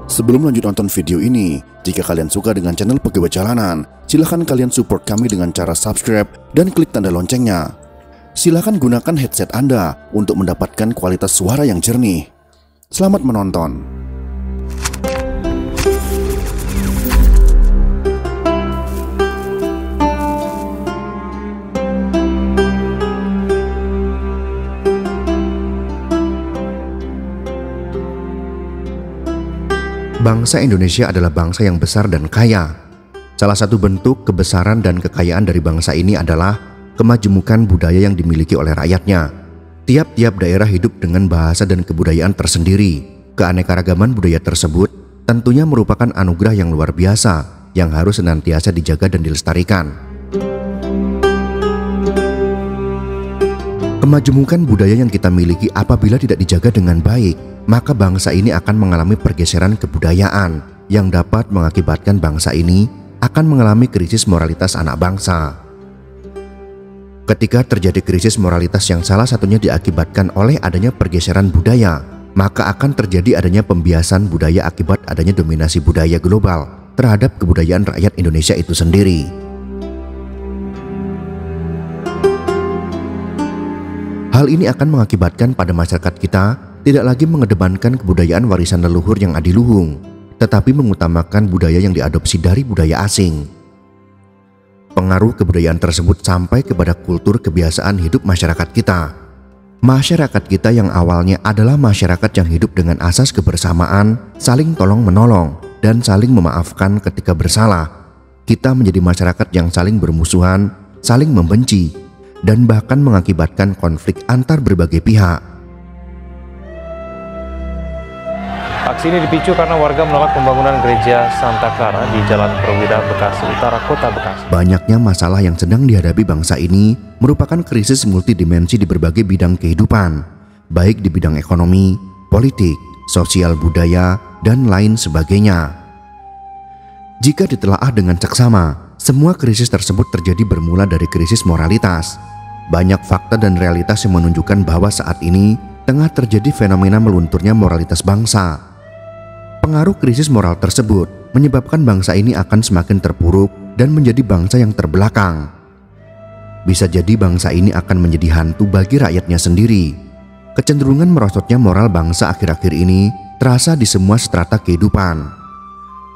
Sebelum lanjut nonton video ini, jika kalian suka dengan channel Pegawai Jalanan, silahkan kalian support kami dengan cara subscribe dan klik tanda loncengnya. Silahkan gunakan headset Anda untuk mendapatkan kualitas suara yang jernih. Selamat menonton. Bangsa Indonesia adalah bangsa yang besar dan kaya. Salah satu bentuk kebesaran dan kekayaan dari bangsa ini adalah kemajemukan budaya yang dimiliki oleh rakyatnya. Tiap-tiap daerah hidup dengan bahasa dan kebudayaan tersendiri. Keanekaragaman budaya tersebut tentunya merupakan anugerah yang luar biasa yang harus senantiasa dijaga dan dilestarikan. Kemajemukan budaya yang kita miliki apabila tidak dijaga dengan baik, maka bangsa ini akan mengalami pergeseran kebudayaan yang dapat mengakibatkan bangsa ini akan mengalami krisis moralitas anak bangsa. Ketika terjadi krisis moralitas yang salah satunya diakibatkan oleh adanya pergeseran budaya, maka akan terjadi adanya pembiasan budaya akibat adanya dominasi budaya global terhadap kebudayaan rakyat Indonesia itu sendiri. Hal ini akan mengakibatkan pada masyarakat kita tidak lagi mengedepankan kebudayaan warisan leluhur yang adiluhung, tetapi mengutamakan budaya yang diadopsi dari budaya asing. Pengaruh kebudayaan tersebut sampai kepada kultur kebiasaan hidup masyarakat kita. Masyarakat kita yang awalnya adalah masyarakat yang hidup dengan asas kebersamaan, saling tolong-menolong, dan saling memaafkan ketika bersalah, kita menjadi masyarakat yang saling bermusuhan, saling membenci, dan bahkan mengakibatkan konflik antar berbagai pihak. Aksi ini dipicu karena warga menolak pembangunan gereja Santa Clara di Jalan Perwira, Bekasi Utara, Kota Bekasi. Banyaknya masalah yang sedang dihadapi bangsa ini merupakan krisis multidimensi di berbagai bidang kehidupan, baik di bidang ekonomi, politik, sosial budaya, dan lain sebagainya. Jika ditelaah dengan seksama, semua krisis tersebut terjadi bermula dari krisis moralitas. Banyak fakta dan realitas yang menunjukkan bahwa saat ini tengah terjadi fenomena melunturnya moralitas bangsa. Pengaruh krisis moral tersebut menyebabkan bangsa ini akan semakin terpuruk dan menjadi bangsa yang terbelakang. Bisa jadi bangsa ini akan menjadi hantu bagi rakyatnya sendiri. Kecenderungan merosotnya moral bangsa akhir-akhir ini terasa di semua strata kehidupan.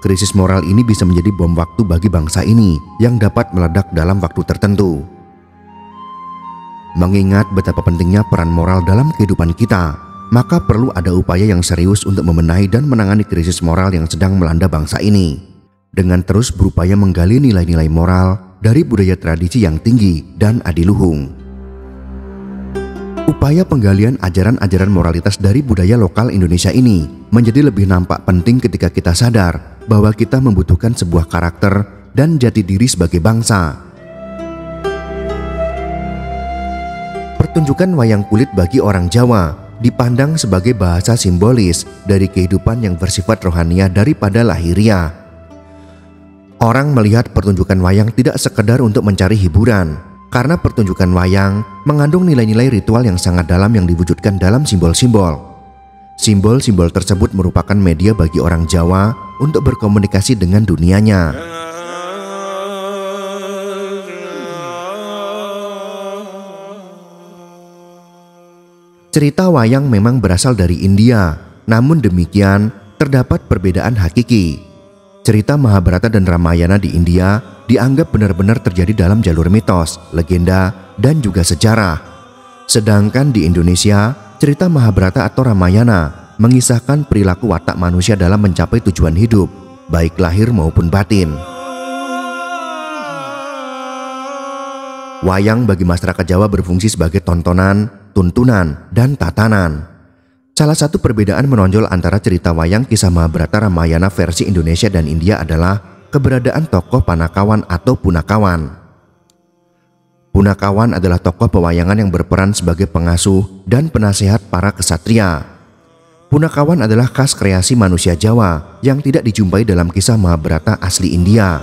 Krisis moral ini bisa menjadi bom waktu bagi bangsa ini yang dapat meledak dalam waktu tertentu. Mengingat betapa pentingnya peran moral dalam kehidupan kita, maka perlu ada upaya yang serius untuk membenahi dan menangani krisis moral yang sedang melanda bangsa ini. Dengan terus berupaya menggali nilai-nilai moral dari budaya tradisi yang tinggi dan adiluhung. Upaya penggalian ajaran-ajaran moralitas dari budaya lokal Indonesia ini menjadi lebih nampak penting ketika kita sadar bahwa kita membutuhkan sebuah karakter dan jati diri sebagai bangsa. Pertunjukan wayang kulit bagi orang Jawa dipandang sebagai bahasa simbolis dari kehidupan yang bersifat rohaniah daripada lahiriah. Orang melihat pertunjukan wayang tidak sekedar untuk mencari hiburan, karena pertunjukan wayang mengandung nilai-nilai ritual yang sangat dalam yang diwujudkan dalam simbol-simbol. Simbol-simbol tersebut merupakan media bagi orang Jawa untuk berkomunikasi dengan dunianya. Cerita wayang memang berasal dari India, namun demikian terdapat perbedaan hakiki. Cerita Mahabharata dan Ramayana di India dianggap benar-benar terjadi dalam jalur mitos, legenda, dan juga sejarah. Sedangkan di Indonesia, cerita Mahabharata atau Ramayana mengisahkan perilaku watak manusia dalam mencapai tujuan hidup, baik lahir maupun batin. Wayang bagi masyarakat Jawa berfungsi sebagai tontonan, tuntunan, dan tatanan. Salah satu perbedaan menonjol antara cerita wayang kisah Mahabharata Ramayana versi Indonesia dan India adalah keberadaan tokoh Panakawan atau Punakawan. Punakawan adalah tokoh pewayangan yang berperan sebagai pengasuh dan penasehat para kesatria. Punakawan adalah khas kreasi manusia Jawa yang tidak dijumpai dalam kisah Mahabharata asli India.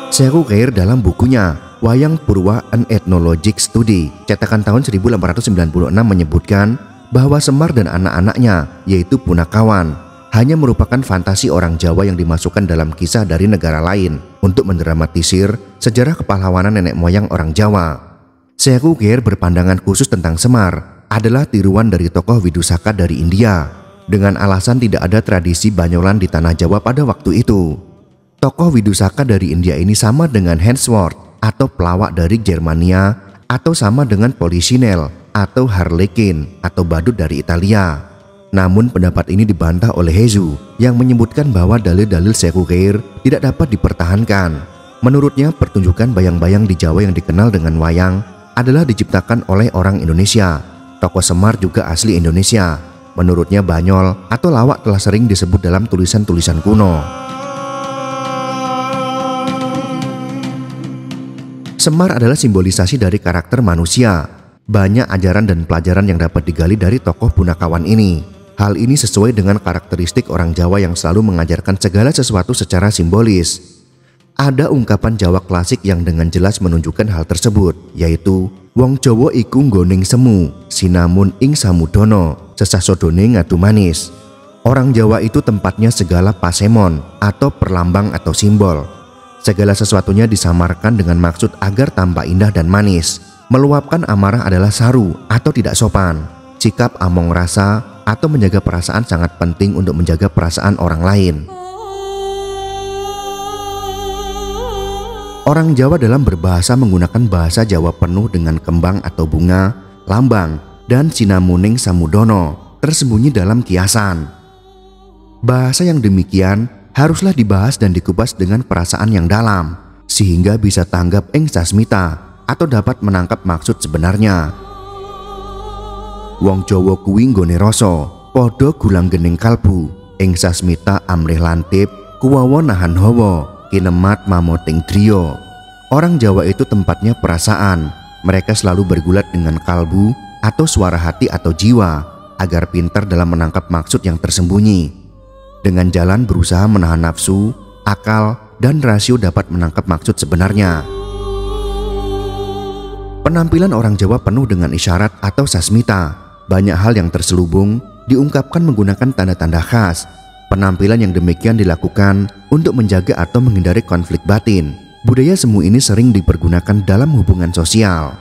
Seru Khair dalam bukunya Wayang Purwa An Ethnologic Study cetakan tahun 1896 menyebutkan bahwa Semar dan anak-anaknya, yaitu Punakawan, hanya merupakan fantasi orang Jawa yang dimasukkan dalam kisah dari negara lain untuk mendramatisir sejarah kepahlawanan nenek moyang orang Jawa. Syekhu Khair berpandangan khusus tentang Semar adalah tiruan dari tokoh Widusaka dari India, dengan alasan tidak ada tradisi banyolan di tanah Jawa pada waktu itu. Tokoh Widusaka dari India ini sama dengan Hansworth atau pelawak dari Germania, atau sama dengan Polisinel atau Harlequin atau badut dari Italia. Namun pendapat ini dibantah oleh Hezu yang menyebutkan bahwa dalil-dalil Syekhu Khair tidak dapat dipertahankan. Menurutnya pertunjukan bayang-bayang di Jawa yang dikenal dengan wayang adalah diciptakan oleh orang Indonesia. Tokoh Semar juga asli Indonesia. Menurutnya banyol atau lawak telah sering disebut dalam tulisan-tulisan kuno. Semar adalah simbolisasi dari karakter manusia. Banyak ajaran dan pelajaran yang dapat digali dari tokoh Punakawan ini. Hal ini sesuai dengan karakteristik orang Jawa yang selalu mengajarkan segala sesuatu secara simbolis. Ada ungkapan Jawa klasik yang dengan jelas menunjukkan hal tersebut, yaitu wong Jawa iku nggoning semu, sinamun ing samudono, sesasodone ngadu manis. Orang Jawa itu tempatnya segala pasemon atau perlambang atau simbol. Segala sesuatunya disamarkan dengan maksud agar tampak indah dan manis. Meluapkan amarah adalah saru atau tidak sopan. Sikap among rasa atau menjaga perasaan sangat penting untuk menjaga perasaan orang lain. Orang Jawa dalam berbahasa menggunakan bahasa Jawa penuh dengan kembang atau bunga, lambang, dan sinamuning samudono tersembunyi dalam kiasan. Bahasa yang demikian haruslah dibahas dan dikupas dengan perasaan yang dalam, sehingga bisa tanggap ing sasmita atau dapat menangkap maksud sebenarnya. Wong Jawa kuwi nggone rasa, padha gulang gening kalbu, ing sasmita amrih lantip, kuwawa nahan hawa, kinemat mamoting driya. Orang Jawa itu tempatnya perasaan. Mereka selalu bergulat dengan kalbu atau suara hati atau jiwa, agar pintar dalam menangkap maksud yang tersembunyi. Dengan jalan berusaha menahan nafsu, akal, dan rasio dapat menangkap maksud sebenarnya. Penampilan orang Jawa penuh dengan isyarat atau sasmita. Banyak hal yang terselubung diungkapkan menggunakan tanda-tanda khas. Penampilan yang demikian dilakukan untuk menjaga atau menghindari konflik batin. Budaya semu ini sering dipergunakan dalam hubungan sosial.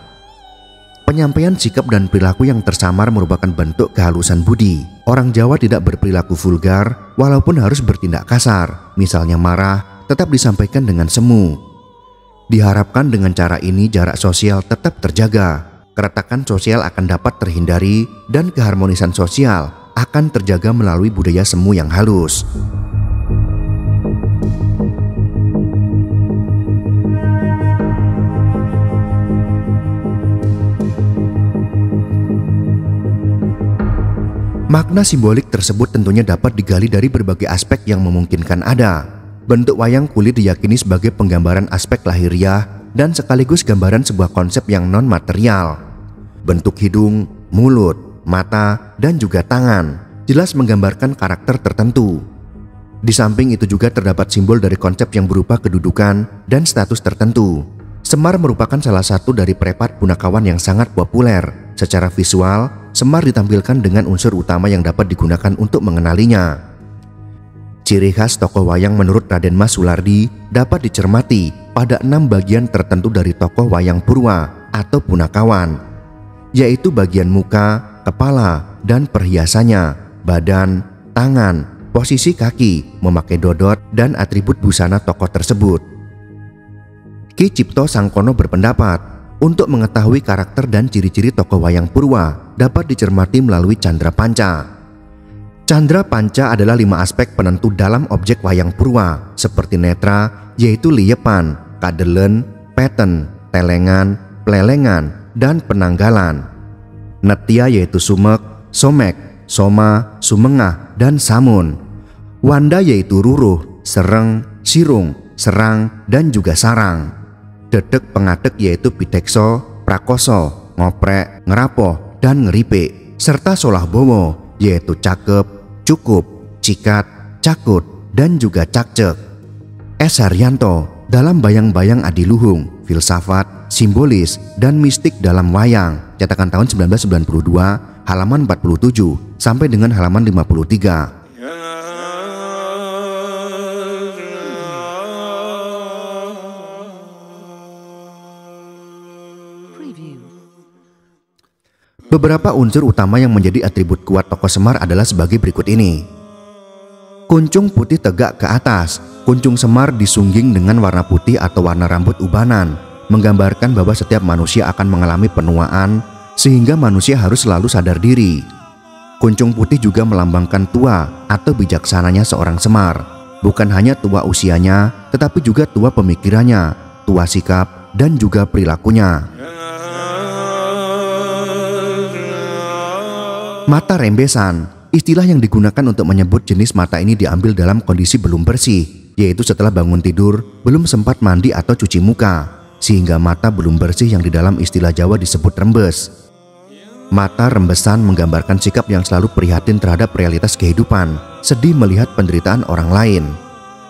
Penyampaian sikap dan perilaku yang tersamar merupakan bentuk kehalusan budi. Orang Jawa tidak berperilaku vulgar walaupun harus bertindak kasar. Misalnya marah, tetap disampaikan dengan semu. Diharapkan dengan cara ini jarak sosial tetap terjaga. Keretakan sosial akan dapat terhindari dan keharmonisan sosial akan terjaga melalui budaya semu yang halus. Makna simbolik tersebut tentunya dapat digali dari berbagai aspek yang memungkinkan ada. Bentuk wayang kulit diyakini sebagai penggambaran aspek lahiriah dan sekaligus gambaran sebuah konsep yang non-material. Bentuk hidung, mulut, mata, dan juga tangan jelas menggambarkan karakter tertentu. Di samping itu juga terdapat simbol dari konsep yang berupa kedudukan dan status tertentu. Semar merupakan salah satu dari prepat Punakawan yang sangat populer. Secara visual, Semar ditampilkan dengan unsur utama yang dapat digunakan untuk mengenalinya. Ciri khas tokoh wayang menurut Raden Mas Sulardi dapat dicermati pada 6 bagian tertentu dari tokoh wayang Purwa atau Punakawan, yaitu bagian muka, kepala, dan perhiasannya, badan, tangan, posisi kaki, memakai dodot, dan atribut busana tokoh tersebut. Ki Cipto Sangkono berpendapat, untuk mengetahui karakter dan ciri-ciri tokoh wayang Purwa dapat dicermati melalui candra panca. Candra panca adalah 5 aspek penentu dalam objek wayang Purwa, seperti netra, yaitu liepan, kadelen, peten, telengan, plelengan, dan penanggalan. Netya yaitu sumek, somek, soma, sumengah, dan samun. Wanda yaitu ruruh, sereng, sirung, serang, dan juga sarang. Dedek pengadek yaitu pitekso, prakoso, ngoprek, ngerapoh, dan ngeripik. Serta solah bowo yaitu cakep, cukup, cikat, cakut, dan juga cakcek. S. Haryanto dalam Bayang-Bayang Adiluhung, Filsafat, Simbolis, dan Mistik dalam Wayang, cetakan tahun 1992, halaman 47 sampai dengan halaman 53. Beberapa unsur utama yang menjadi atribut kuat tokoh Semar adalah sebagai berikut ini. Kuncung putih tegak ke atas. Kuncung Semar disungging dengan warna putih atau warna rambut ubanan, menggambarkan bahwa setiap manusia akan mengalami penuaan, sehingga manusia harus selalu sadar diri. Kuncung putih juga melambangkan tua atau bijaksananya seorang Semar. Bukan hanya tua usianya, tetapi juga tua pemikirannya, tua sikap, dan juga perilakunya. Mata rembesan, istilah yang digunakan untuk menyebut jenis mata ini diambil dalam kondisi belum bersih, yaitu setelah bangun tidur, belum sempat mandi atau cuci muka, sehingga mata belum bersih yang di dalam istilah Jawa disebut rembes. Mata rembesan menggambarkan sikap yang selalu prihatin terhadap realitas kehidupan, sedih melihat penderitaan orang lain.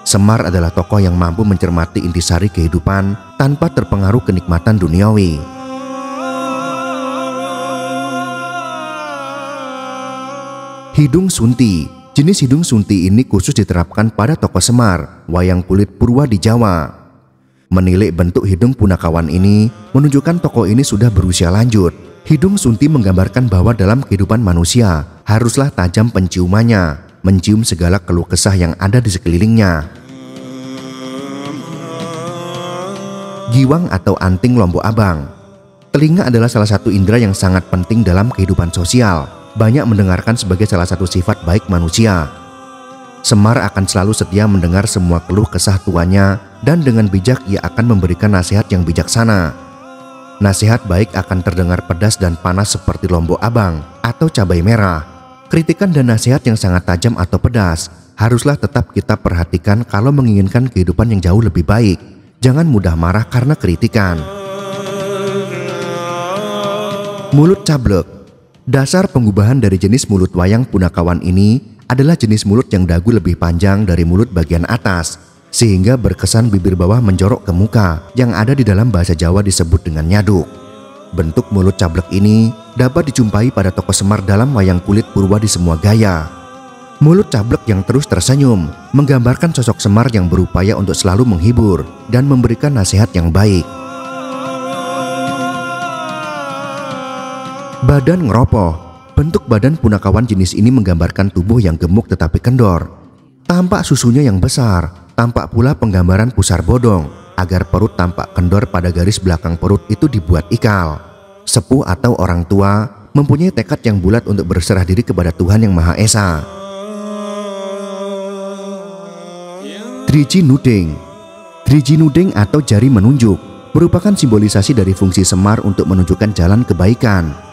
Semar adalah tokoh yang mampu mencermati intisari kehidupan tanpa terpengaruh kenikmatan duniawi. Hidung sunti. Jenis hidung sunti ini khusus diterapkan pada tokoh Semar, wayang kulit Purwa di Jawa. Menilik bentuk hidung punakawan ini menunjukkan tokoh ini sudah berusia lanjut. Hidung sunti menggambarkan bahwa dalam kehidupan manusia haruslah tajam penciumannya, mencium segala keluh kesah yang ada di sekelilingnya. Giwang atau anting Lombok Abang. Telinga adalah salah satu indera yang sangat penting dalam kehidupan sosial. Banyak mendengarkan sebagai salah satu sifat baik manusia. Semar akan selalu setia mendengar semua keluh kesah tuannya, dan dengan bijak ia akan memberikan nasihat yang bijaksana. Nasihat baik akan terdengar pedas dan panas seperti lombok abang atau cabai merah. Kritikan dan nasihat yang sangat tajam atau pedas haruslah tetap kita perhatikan kalau menginginkan kehidupan yang jauh lebih baik. Jangan mudah marah karena kritikan. Mulut cablek. Dasar pengubahan dari jenis mulut wayang punakawan ini adalah jenis mulut yang dagu lebih panjang dari mulut bagian atas, sehingga berkesan bibir bawah menjorok ke muka yang ada di dalam bahasa Jawa disebut dengan nyaduk. Bentuk mulut cablek ini dapat dijumpai pada tokoh Semar dalam wayang kulit Purwa di semua gaya. Mulut cablek yang terus tersenyum menggambarkan sosok Semar yang berupaya untuk selalu menghibur dan memberikan nasihat yang baik. Badan ngeropoh. Bentuk badan punakawan jenis ini menggambarkan tubuh yang gemuk tetapi kendor. Tampak susunya yang besar, tampak pula penggambaran pusar bodong, agar perut tampak kendor pada garis belakang perut itu dibuat ikal. Sepuh atau orang tua mempunyai tekad yang bulat untuk berserah diri kepada Tuhan Yang Maha Esa. Driji Nuding. Driji Nuding atau jari menunjuk merupakan simbolisasi dari fungsi Semar untuk menunjukkan jalan kebaikan.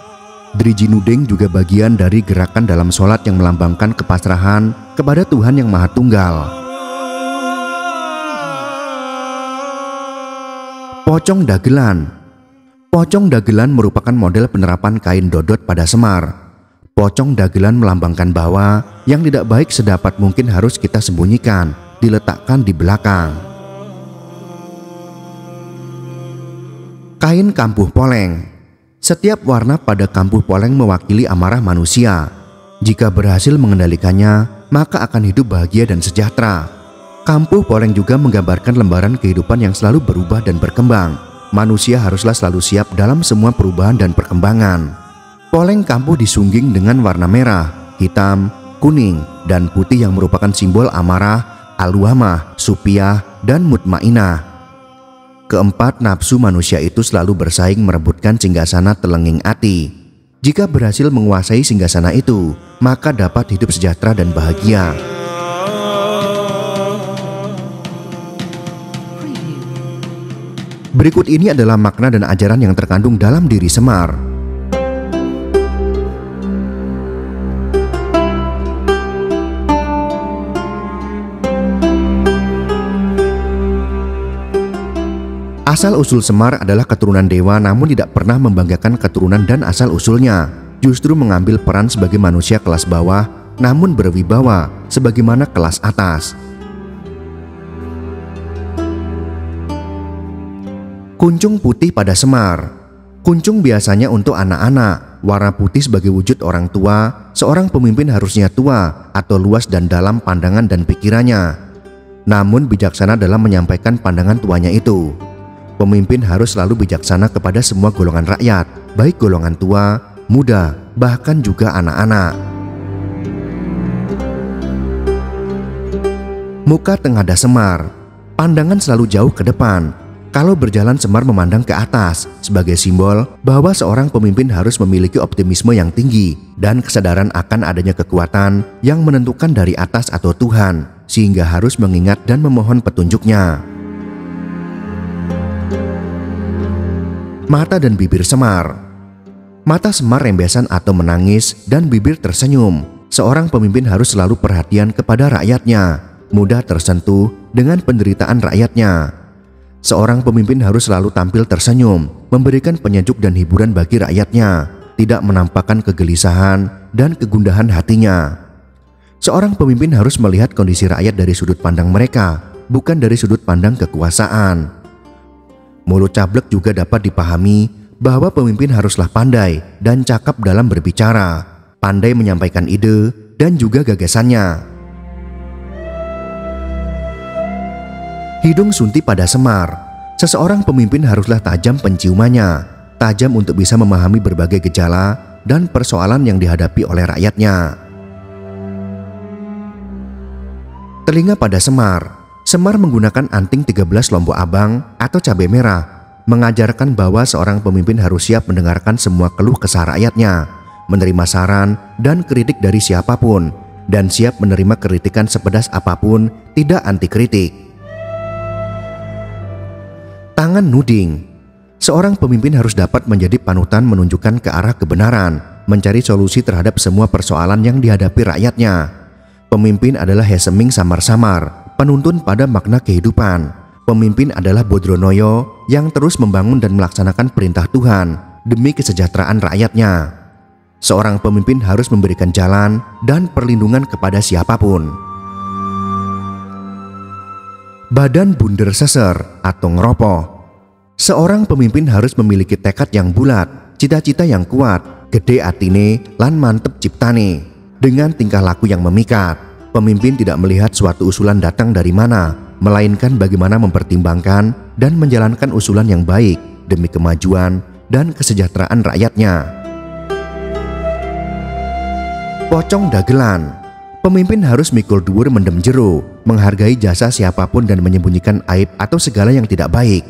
Driji Nuding juga bagian dari gerakan dalam sholat yang melambangkan kepasrahan kepada Tuhan Yang Maha Tunggal. Pocong dagelan. Pocong dagelan merupakan model penerapan kain dodot pada Semar. Pocong dagelan melambangkan bahwa yang tidak baik sedapat mungkin harus kita sembunyikan, diletakkan di belakang. Kain kampuh poleng. Setiap warna pada kampuh poleng mewakili amarah manusia. Jika berhasil mengendalikannya, maka akan hidup bahagia dan sejahtera. Kampuh poleng juga menggambarkan lembaran kehidupan yang selalu berubah dan berkembang. Manusia haruslah selalu siap dalam semua perubahan dan perkembangan. Poleng kampuh disungging dengan warna merah, hitam, kuning, dan putih yang merupakan simbol amarah, al-wamah, supiah, dan mutmainah. Keempat nafsu manusia itu selalu bersaing merebutkan singgasana telenging ati. Jika berhasil menguasai singgasana itu, maka dapat hidup sejahtera dan bahagia. Berikut ini adalah makna dan ajaran yang terkandung dalam diri Semar. Asal-usul Semar adalah keturunan dewa, namun tidak pernah membanggakan keturunan dan asal-usulnya. Justru mengambil peran sebagai manusia kelas bawah, namun berwibawa sebagaimana kelas atas. Kuncung putih pada Semar. Kuncung biasanya untuk anak-anak, warna putih sebagai wujud orang tua. Seorang pemimpin harusnya tua atau luas dan dalam pandangan dan pikirannya, namun bijaksana dalam menyampaikan pandangan tuanya itu. Pemimpin harus selalu bijaksana kepada semua golongan rakyat, baik golongan tua, muda, bahkan juga anak-anak. Muka tengadah semar, pandangan selalu jauh ke depan. Kalau berjalan semar memandang ke atas, sebagai simbol bahwa seorang pemimpin harus memiliki optimisme yang tinggi dan kesadaran akan adanya kekuatan yang menentukan dari atas atau Tuhan, sehingga harus mengingat dan memohon petunjuknya. Mata dan bibir semar. Mata semar rembesan atau menangis dan bibir tersenyum. Seorang pemimpin harus selalu perhatian kepada rakyatnya, mudah tersentuh dengan penderitaan rakyatnya. Seorang pemimpin harus selalu tampil tersenyum, memberikan penyejuk dan hiburan bagi rakyatnya, tidak menampakkan kegelisahan dan kegundahan hatinya. Seorang pemimpin harus melihat kondisi rakyat dari sudut pandang mereka, bukan dari sudut pandang kekuasaan. Mulut cablek juga dapat dipahami bahwa pemimpin haruslah pandai dan cakap dalam berbicara, pandai menyampaikan ide dan juga gagasannya. Hidung sunti pada semar. Seseorang pemimpin haruslah tajam penciumannya, tajam untuk bisa memahami berbagai gejala dan persoalan yang dihadapi oleh rakyatnya. Telinga pada semar. Semar menggunakan anting 13 lombok abang atau cabai merah, mengajarkan bahwa seorang pemimpin harus siap mendengarkan semua keluh kesah rakyatnya, menerima saran dan kritik dari siapapun, dan siap menerima kritikan sepedas apapun, tidak anti kritik. Tangan nuding. Seorang pemimpin harus dapat menjadi panutan menunjukkan ke arah kebenaran, mencari solusi terhadap semua persoalan yang dihadapi rakyatnya. Pemimpin adalah heseming samar-samar, penuntun pada makna kehidupan. Pemimpin adalah Bodronoyo yang terus membangun dan melaksanakan perintah Tuhan demi kesejahteraan rakyatnya. Seorang pemimpin harus memberikan jalan dan perlindungan kepada siapapun. Badan bunder seser atau ngeropoh. Seorang pemimpin harus memiliki tekad yang bulat, cita-cita yang kuat, gede atine lan mantep ciptane. Dengan tingkah laku yang memikat, pemimpin tidak melihat suatu usulan datang dari mana, melainkan bagaimana mempertimbangkan dan menjalankan usulan yang baik demi kemajuan dan kesejahteraan rakyatnya. Pocong dagelan. Pemimpin harus mikul dhuwur mendem jero, menghargai jasa siapapun dan menyembunyikan aib atau segala yang tidak baik.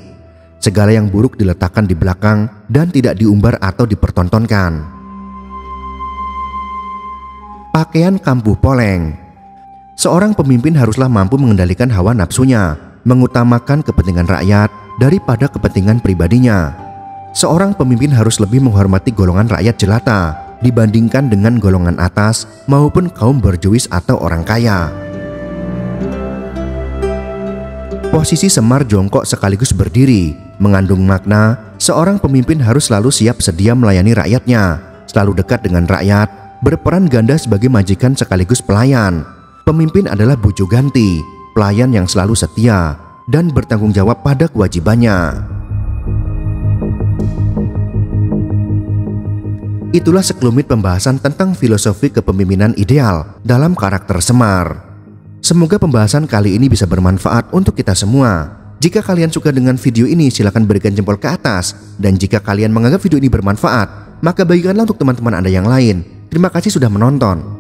Segala yang buruk diletakkan di belakang dan tidak diumbar atau dipertontonkan. Pakaian kampuh poleng. Seorang pemimpin haruslah mampu mengendalikan hawa nafsunya, mengutamakan kepentingan rakyat daripada kepentingan pribadinya. Seorang pemimpin harus lebih menghormati golongan rakyat jelata dibandingkan dengan golongan atas maupun kaum borjuis atau orang kaya. Posisi semar jongkok sekaligus berdiri mengandung makna seorang pemimpin harus selalu siap sedia melayani rakyatnya, selalu dekat dengan rakyat, berperan ganda sebagai majikan sekaligus pelayan. Pemimpin adalah bojo ganti, pelayan yang selalu setia dan bertanggung jawab pada kewajibannya. Itulah sekelumit pembahasan tentang filosofi kepemimpinan ideal dalam karakter Semar. Semoga pembahasan kali ini bisa bermanfaat untuk kita semua. Jika kalian suka dengan video ini, silakan berikan jempol ke atas. Dan jika kalian menganggap video ini bermanfaat, maka bagikanlah untuk teman-teman Anda yang lain. Terima kasih sudah menonton.